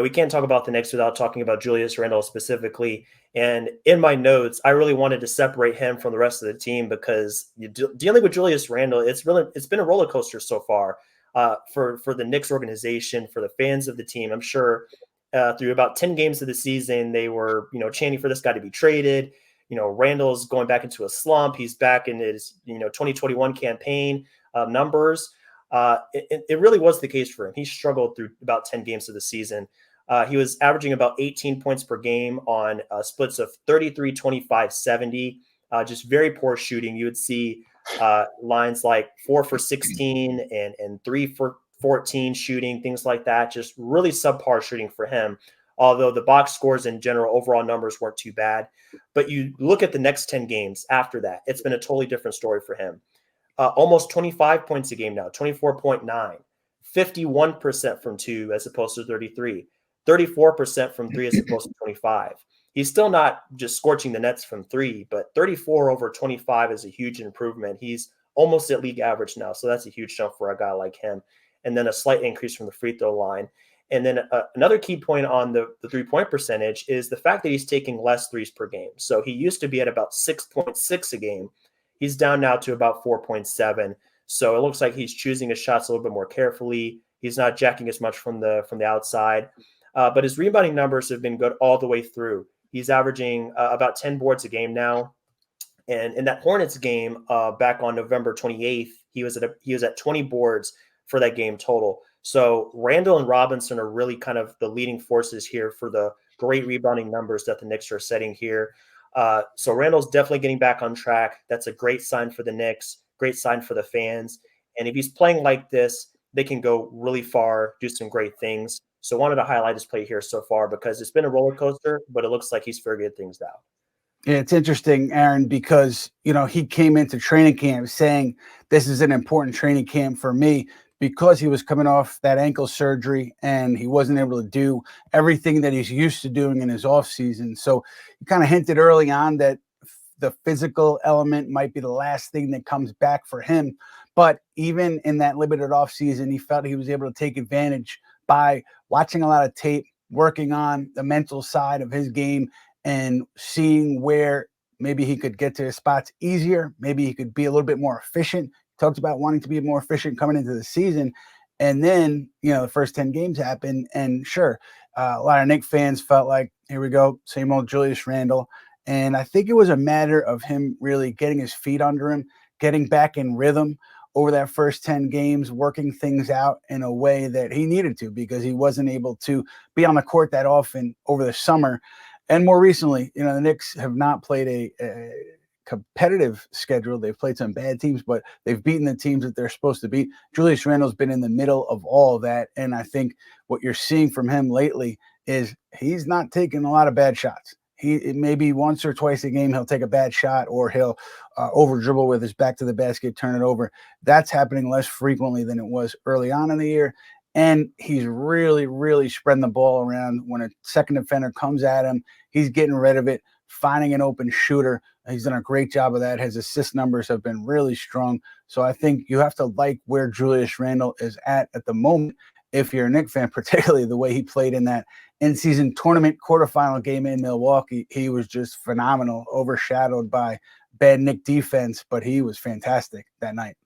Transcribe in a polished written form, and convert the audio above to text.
We can't talk about the Knicks without talking about Julius Randle specifically. And in my notes, I really wanted to separate him from the rest of the team because dealing with Julius Randle, it's been a roller coaster so far for the Knicks organization, for the fans of the team. I'm sure through about 10 games of the season, they were chanting for this guy to be traded. Randle's going back into a slump. He's back in his 2021 campaign numbers. It really was the case for him. He struggled through about 10 games of the season. He was averaging about 18 points per game on splits of 33, 25, 70. Just very poor shooting. You would see lines like 4 for 16 and 3 for 14 shooting, things like that. Just really subpar shooting for him. Although the box scores in general, overall numbers weren't too bad. But you look at the next 10 games after that, it's been a totally different story for him. Almost 25 points a game now, 24.9, 51% from 2 as opposed to 33. 34% from 3 as opposed to 25. He's still not just scorching the nets from 3, but 34 over 25 is a huge improvement. He's almost at league average now, so that's a huge jump for a guy like him. And then a slight increase from the free throw line. And then another key point on the three-point percentage is the fact that he's taking less threes per game. So he used to be at about 6.6 a game. He's down now to about 4.7. So it looks like he's choosing his shots a little bit more carefully. He's not jacking as much from the outside. But his rebounding numbers have been good all the way through. He's averaging about 10 boards a game now. And in that Hornets game back on November 28th, he was at 20 boards for that game total. So Randle and Robinson are really kind of the leading forces here for the great rebounding numbers that the Knicks are setting here. So Randle's definitely getting back on track. That's a great sign for the Knicks, great sign for the fans. And if he's playing like this, they can go really far, do some great things. So I wanted to highlight his play here so far because it's been a roller coaster, but it looks like he's figured things out. Yeah, it's interesting, Aaron, because, he came into training camp saying this is an important training camp for me because he was coming off that ankle surgery and he wasn't able to do everything that he's used to doing in his offseason. So he kind of hinted early on that the physical element might be the last thing that comes back for him. But even in that limited offseason, he felt he was able to take advantage by watching a lot of tape, working on the mental side of his game and seeing where maybe he could get to his spots easier. Maybe he could be a little bit more efficient. Talked about wanting to be more efficient coming into the season. And then, the first 10 games happened. And sure, a lot of Knicks fans felt like, here we go, same old Julius Randle. And I think it was a matter of him really getting his feet under him, getting back in rhythm over that first 10 games, working things out in a way that he needed to because he wasn't able to be on the court that often over the summer. And more recently, the Knicks have not played a competitive schedule. They've played some bad teams, but they've beaten the teams that they're supposed to beat. Julius Randle's been in the middle of all of that. And I think what you're seeing from him lately is he's not taking a lot of bad shots. He maybe once or twice a game he'll take a bad shot or he'll over dribble with his back to the basket, turn it over. That's happening less frequently than it was early on in the year. And he's really, really spreading the ball around. When a second defender comes at him, he's getting rid of it, finding an open shooter. He's done a great job of that. His assist numbers have been really strong. So I think you have to like where Julius Randle is at the moment. If you're a Knicks fan, particularly the way he played in that in-season tournament quarterfinal game in Milwaukee, he was just phenomenal, overshadowed by bad Knicks defense, but he was fantastic that night.